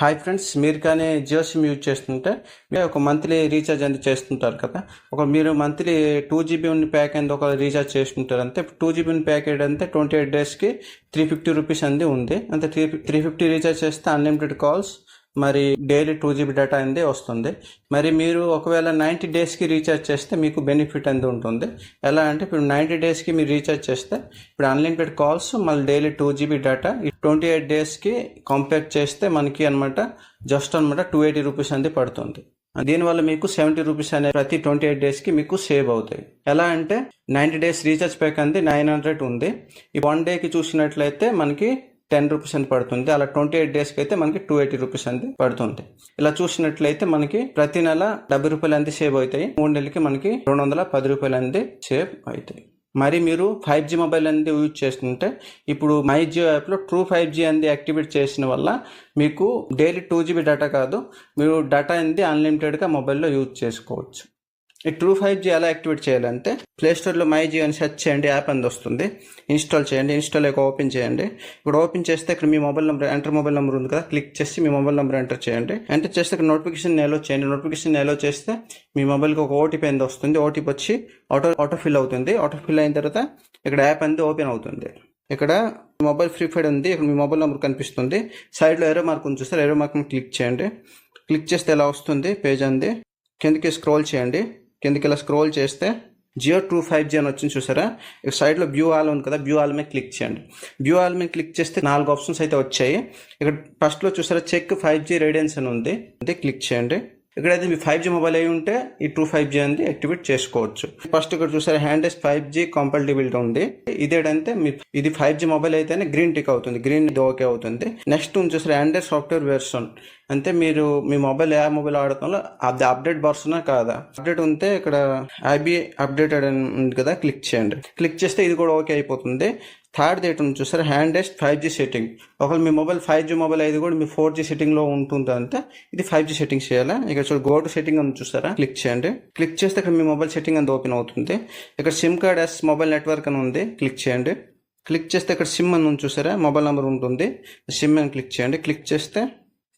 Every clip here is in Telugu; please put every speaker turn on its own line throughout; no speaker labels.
హాయ్ ఫ్రెండ్స్, మీరు కానీ జియో సిమ్ యూజ్ చేస్తుంటే మీరు ఒక మంత్లీ రీఛార్జ్ అనేది చేస్తుంటారు కదా. మీరు మంత్లీ 2 GB ఉన్న ప్యాక్ అనేది ఒక రీఛార్జ్ చేసుకుంటారు. అంతే 2 GB ఉన్న ప్యాకెట్ అంతే 28 డేస్కి 350 రూపీస్ అంది ఉంది. అంతే 350 రీఛార్జ్ చేస్తే అన్లిమిటెడ్ కాల్స్ మరి డైలీ 2 GB డేటా అనేది వస్తుంది. మరి మీరు ఒకవేళ 90 డేస్కి రీఛార్జ్ చేస్తే మీకు బెనిఫిట్ అనేది ఉంటుంది. ఎలా అంటే ఇప్పుడు 90 డేస్కి మీరు రీఛార్జ్ చేస్తే ఇప్పుడు అన్లిమిటెడ్ కాల్స్ మళ్ళీ డైలీ 2 GB డేటా 28 డేస్కి కంపేర్ చేస్తే మనకి జస్ట్ 280 రూపీస్ అనేది పడుతుంది. దీనివల్ల మీకు 70 రూపీస్ అనేది ప్రతి 28 డేస్కి మీకు సేవ్ అవుతాయి. ఎలా అంటే 90 డేస్ రీఛార్జ్ ప్యాక్ అనేది 900 ఉంది. ఈ 1 డేకి చూసినట్లయితే మనకి 10 రూపీస్ అని పడుతుంది. అలా 28 డేస్కి అయితే మనకి 280 రూపీస్ అనేది పడుతుంది. ఇలా చూసినట్లయితే మనకి ప్రతి నెల 70 రూపాయలు అనేది సేవ్ అవుతాయి. 3 నెలలకి మనకి 210 రూపాయలు అనేది సేవ్ అవుతాయి. మరి మీరు 5G మొబైల్ అనేది యూజ్ చేస్తుంటే ఇప్పుడు మై జియో యాప్లో ట్రూ 5G అనేది యాక్టివేట్ చేసిన వల్ల మీకు డైలీ 2 GB డేటా కాదు, మీరు డేటా అనేది అన్లిమిటెడ్గా మొబైల్లో యూజ్ చేసుకోవచ్చు. ఈ ట్రూ 5G ఎలా యాక్టివేట్ చేయాలంటే ప్లేస్టోర్లో మై జియో అని సెర్చ్ చేయండి, యాప్ అనేది వస్తుంది. ఇన్స్టాల్ చేయండి. ఇన్స్టాల్ అయ్యాక ఓపెన్ చేయండి. ఇప్పుడు ఓపెన్ చేస్తే ఇక్కడ మీ mobile number enter mobile number ఉంది కదా, క్లిక్ చేసి మీ మొబైల్ నెంబర్ ఎంటర్ చేయండి. ఎంటర్ చేస్తే ఇక్కడ నోటిఫికేషన్ ఎలో చేయండి. నోటిఫికేషన్ ఎలో చేస్తే మీ మొబైల్కి ఒక ఓటీపీ అనేది వస్తుంది. ఓటీపీ వచ్చి ఆటో ఫిల్ అవుతుంది. ఆటో ఫిల్ అయిన తర్వాత ఇక్కడ యాప్ అనేది ఓపెన్ అవుతుంది. ఇక్కడ మొబైల్ ఫ్రీ ఫైర్ ఉంది. ఇక్కడ మీ మొబైల్ నెంబర్ కనిపిస్తుంది. సైడ్లో ఎరో మార్క్ ఉంది చూస్తారు, ఎరో మార్క్ క్లిక్ చేయండి. క్లిక్ చేస్తే ఎలా వస్తుంది పేజ్ అంది. కిందకి స్క్రోల్ చేయండి. కిందకి ఇలా స్క్రోల్ చేస్తే జియో ట్రూ 5G అని వచ్చింది చూసారా. ఇక్కడ సైడ్లో వ్యూ ఆల్ ఉంది కదా, వ్యూ ఆల్ మీద క్లిక్ చేయండి. వ్యూ ఆల్ మీద క్లిక్ చేస్తే 4 ఆప్షన్స్ అయితే వచ్చాయి. ఇక్కడ ఫస్ట్లో చూసారా చెక్ 5G రేడియన్స్ అని ఉంది, అదే క్లిక్ చేయండి. ఇక్కడైతే మీ 5G మొబైల్ అయి ఉంటే ఈ ట్రూ 5G అనేది యాక్టివేట్ చేసుకోవచ్చు. ఫస్ట్ ఇక్కడ చూసారా హ్యాండెస్ట్ 5G కంపాటిబిలిటీ ఉంది. ఇదేంటంటే ఇది 5G మొబైల్ అయితేనే గ్రీన్ టిక్ అవుతుంది, గ్రీన్ ఇది ఓకే అవుతుంది. నెక్స్ట్ చూసారా ఆండ్రాయిడ్ సాఫ్ట్వేర్ వెర్షన్, అంటే మీరు మీ మొబైల్ ఏ మొబైల్ ఆడుతున్నా అది అప్డేట్ వర్షన్ కాదా, అప్డేట్ ఉంటే ఇక్కడ ఐబీ అప్డేటెడ్ అని ఉంది కదా, క్లిక్ చేయండి. క్లిక్ చేస్తే ఇది కూడా ఓకే అయిపోతుంది. థర్డ్ డేట్ ఉంది చూసారా హ్యాండెస్ట్ 5G సెట్టింగ్. ఒకవేళ మీ మొబైల్ 5G మొబైల్ అయితే కూడా మీ 4G సెట్టింగ్లో ఉంటుంది, అంటే ఇది 5G సెట్టింగ్ చేయాలా. ఇక్కడ చూడ గో టు సెట్టింగ్ అని చూసారా, క్లిక్ చేయండి. క్లిక్ చేస్తే ఇక్కడ మీ మొబైల్ సెట్టింగ్ అంతా ఓపెన్ అవుతుంది. ఇక్కడ సిమ్ కార్డ్ ఎస్ మొబైల్ నెట్వర్క్ అని ఉంది, క్లిక్ చేయండి. క్లిక్ చేస్తే ఇక్కడ సిమ్ అని ఉంది చూసారా, మొబైల్ నెంబర్ ఉంటుంది, సిమ్ అని క్లిక్ చేయండి. క్లిక్ చేస్తే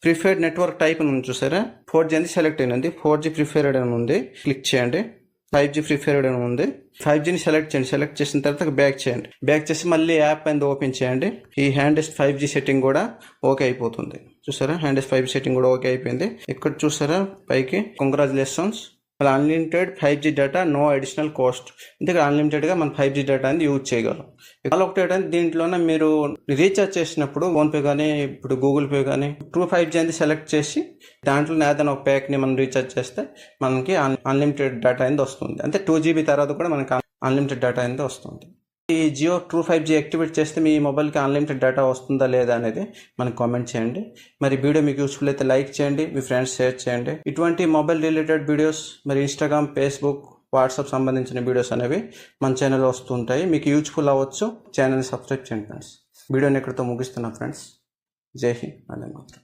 ప్రిఫర్డ్ నెట్వర్క్ టైప్ అని ఉంది చూసారా, 4G అనేది సెలెక్ట్ అయినది, 4G ప్రిఫర్డ్ అని ఉంది, క్లిక్ చేయండి. 5G ప్రిఫర్డ్ అని ఉంది, 5Gని సెలెక్ట్ చేయండి. సెలెక్ట్ చేసిన తర్వాత బ్యాక్ చేయండి. బ్యాక్ చేసి మళ్ళీ యాప్ అనేది ఓపెన్ చేయండి. ఈ హ్యాండెస్ట్ 5G సెట్టింగ్ కూడా ఓకే అయిపోతుంది. చూసారా హ్యాండెస్ట్ 5G సెట్టింగ్ కూడా ఓకే అయిపోయింది. ఇక్కడ చూసారా పైకి congratulations unlimited 5G data no additional cost. అంటే ఇక్కడ అన్లిమిటెడ్గా మన 5G డేటా అనేది యూజ్ చేయగలం. అలా ఒకటి ఏంటంటే దీంట్లోనే మీరు రీఛార్జ్ చేసినప్పుడు ఫోన్పే కానీ ఇప్పుడు గూగుల్ పే కానీ ట్రూ 5G అనేది సెలెక్ట్ చేసి దాంట్లో ఏదైనా ఒక ప్యాక్ని మనం రీఛార్జ్ చేస్తే మనకి అన్లిమిటెడ్ డేటా అనేది వస్తుంది. అంటే 2 GB తర్వాత కూడా మనకి అన్లిమిటెడ్ డేటా అనేది వస్తుంది. ఈ జియో ట్రూ 5G యాక్టివేట్ చేస్తే మీ మొబైల్కి అన్లిమిటెడ్ డేటా వస్తుందా లేదా అనేది మనకు కామెంట్ చేయండి. మరి వీడియో మీకు యూస్ఫుల్ అయితే లైక్ చేయండి, మీ ఫ్రెండ్స్ షేర్ చేయండి. ఇటువంటి మొబైల్ రిలేటెడ్ వీడియోస్ మరి ఇన్స్టాగ్రామ్, ఫేస్బుక్, వాట్సాప్ సంబంధించిన వీడియోస్ అనేవి మన ఛానల్లో వస్తుంటాయి. మీకు యూజ్ఫుల్ అవ్వచ్చు. ఛానల్ని సబ్స్క్రైబ్ చేయండి ఫ్రెండ్స్. వీడియోని ఇక్కడితో ముగిస్తున్నా ఫ్రెండ్స్. జై హింద్.